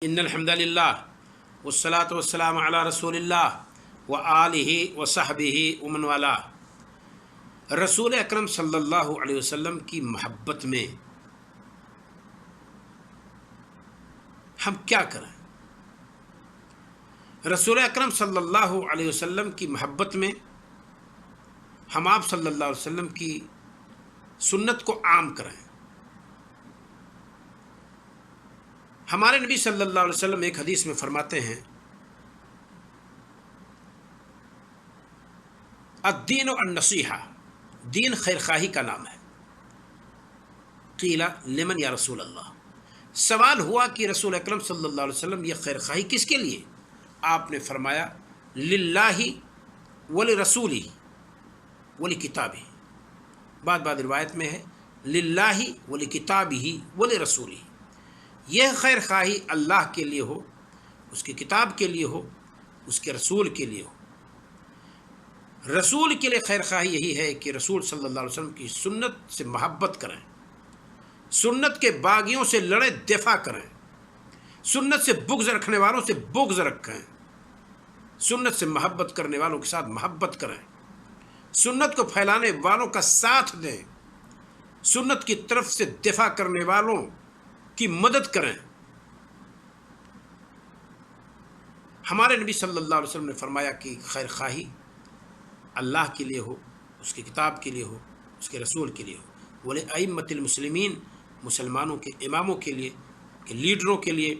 ان الحمد للہ والصلاة والسلام علی رسول اللہ وآلہ وصحبہ ومن والاه۔ رسول اکرم صلی اللہ علیہ وسلم کی محبت میں ہم کیا کریں؟ رسول اکرم صلی اللہ علیہ وسلم کی محبت میں ہم آپ صلی اللہ علیہ وسلم کی سنت کو عام کریں۔ ہمارے نبی صلی اللہ علیہ وسلم ایک حدیث میں فرماتے ہیں، الدین النصیحہ، دین خیر خواہی کا نام ہے۔ قیل لمن یا رسول اللہ، سوال ہوا کہ رسول اکرم صلی اللہ علیہ وسلم یہ خیر خواہی کس کے لیے؟ آپ نے فرمایا للہ ولرسولہ ولکتابہ۔ بعض روایت میں ہے للہ ولکتابہ ولرسولہ۔ یہ خیر خواہی اللہ کے لیے ہو، اس کی کتاب کے لیے ہو، اس کے رسول کے لیے ہو۔ رسول کے لیے خیر خواہی یہی ہے کہ رسول صلی اللہ علیہ وسلم کی سنت سے محبت کریں، سنت کے باغیوں سے لڑے دفاع کریں، سنت سے بغض رکھنے والوں سے بغض رکھیں، سنت سے محبت کرنے والوں کے ساتھ محبت کریں، سنت کو پھیلانے والوں کا ساتھ دیں، سنت کی طرف سے دفاع کرنے والوں کی مدد کریں۔ ہمارے نبی صلی اللہ علیہ وسلم نے فرمایا کہ خیر خواہی اللہ کے لیے ہو، اس کی کتاب کے لیے ہو، اس کے رسول کے لیے ہو، ولأئمۃ المسلمین، مسلمانوں کے اماموں کے لیے، کہ لیڈروں کے لیے،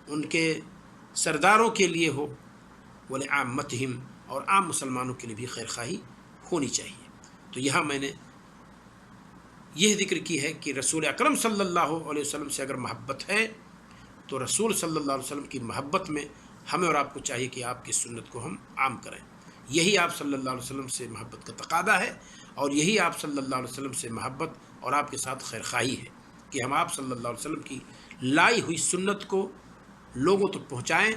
ان کے سرداروں کے لیے ہو، ولعامتہم، اور عام مسلمانوں کے لیے بھی خیر خواہی ہونی چاہیے۔ تو یہاں میں نے یہ ذکر کی ہے کہ رسول اکرم صلی اللہ علیہ وسلم سے اگر محبت ہے تو رسول صلی اللہ علیہ وسلم کی محبت میں ہمیں اور آپ کو چاہیے کہ آپ کی سنت کو ہم عام کریں۔ یہی آپ صلی اللہ علیہ وسلم سے محبت کا تقاضا ہے، اور یہی آپ صلی اللہ علیہ وسلم سے محبت اور آپ کے ساتھ خیر خواہی ہے کہ ہم آپ صلی اللہ علیہ وسلم کی لائی ہوئی سنت کو لوگوں تک پہنچائیں۔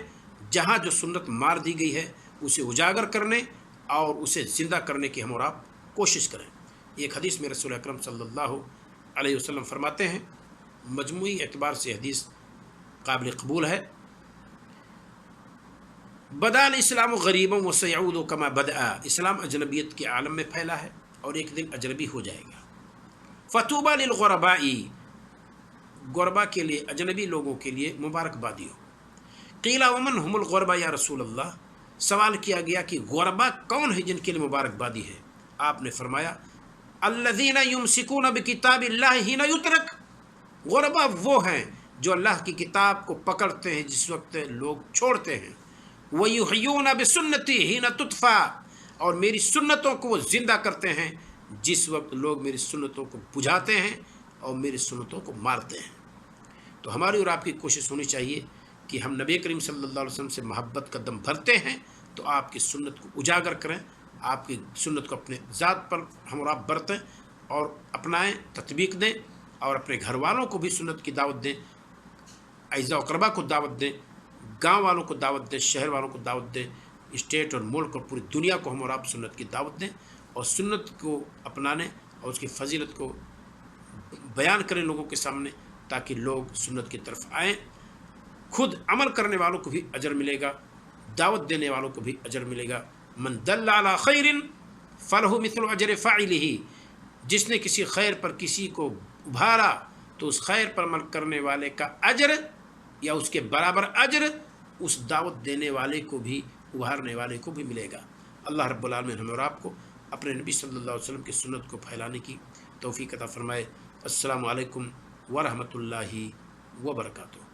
جہاں جو سنت مار دی گئی ہے اسے اجاگر کرنے اور اسے زندہ کرنے کی ہم اور آپ کوشش کریں۔ ایک حدیث میں رسول اکرم صلی اللہ علیہ وسلم فرماتے ہیں، مجموعی اعتبار سے حدیث قابل قبول ہے، بدا الاسلام غریبا وسیعود کما بدأ، اسلام اجنبیت کے عالم میں پھیلا ہے اور ایک دن اجنبی ہو جائے گا۔ فطوبی للغرباء، غربا کے لیے، اجنبی لوگوں کے لیے مبارکبادی ہو۔ قیل ومن هم الغرباء یا رسول اللہ، سوال کیا گیا کہ غربا کون ہے جن کے لیے مبارکبادی ہے؟ آپ نے فرمایا الذین یمسکون بکتاب اللہ حین یترک، غربا وہ ہیں جو اللہ کی کتاب کو پکڑتے ہیں جس وقت لوگ چھوڑتے ہیں، ویحیون بسنتی حین تطفی، اور میری سنتوں کو وہ زندہ کرتے ہیں جس وقت لوگ میری سنتوں کو بجھاتے ہیں اور میری سنتوں کو مارتے ہیں۔ تو ہماری اور آپ کی کوشش ہونی چاہیے کہ ہم نبی کریم صلی اللہ علیہ وسلم سے محبت کا دم بھرتے ہیں تو آپ کی سنت کو اجاگر کریں، آپ کی سنت کو اپنے ذات پر ہم اور آپ برتیں اور اپنائیں، تطبیق دیں، اور اپنے گھر والوں کو بھی سنت کی دعوت دیں، اعزاء و اقربا کو دعوت دیں، گاؤں والوں کو دعوت دیں، شہر والوں کو دعوت دیں، اسٹیٹ اور ملک اور پوری دنیا کو ہم اور آپ سنت کی دعوت دیں، اور سنت کو اپنانے اور اس کی فضیلت کو بیان کریں لوگوں کے سامنے، تاکہ لوگ سنت کی طرف آئیں۔ خود عمل کرنے والوں کو بھی اجر ملے گا، دعوت دینے والوں کو بھی اجر ملے گا۔ من دل علی خیر فلہ مثل اجر فاعلہ، جس نے کسی خیر پر کسی کو ابھارا تو اس خیر پر عمل کرنے والے کا اجر یا اس کے برابر اجر اس دعوت دینے والے کو بھی، ابھارنے والے کو بھی ملے گا۔ اللہ رب العالمین ہمیں اور آپ کو اپنے نبی صلی اللہ علیہ وسلم کی سنت کو پھیلانے کی توفیق عطا فرمائے۔ السلام علیکم ورحمۃ اللہ وبرکاتہ۔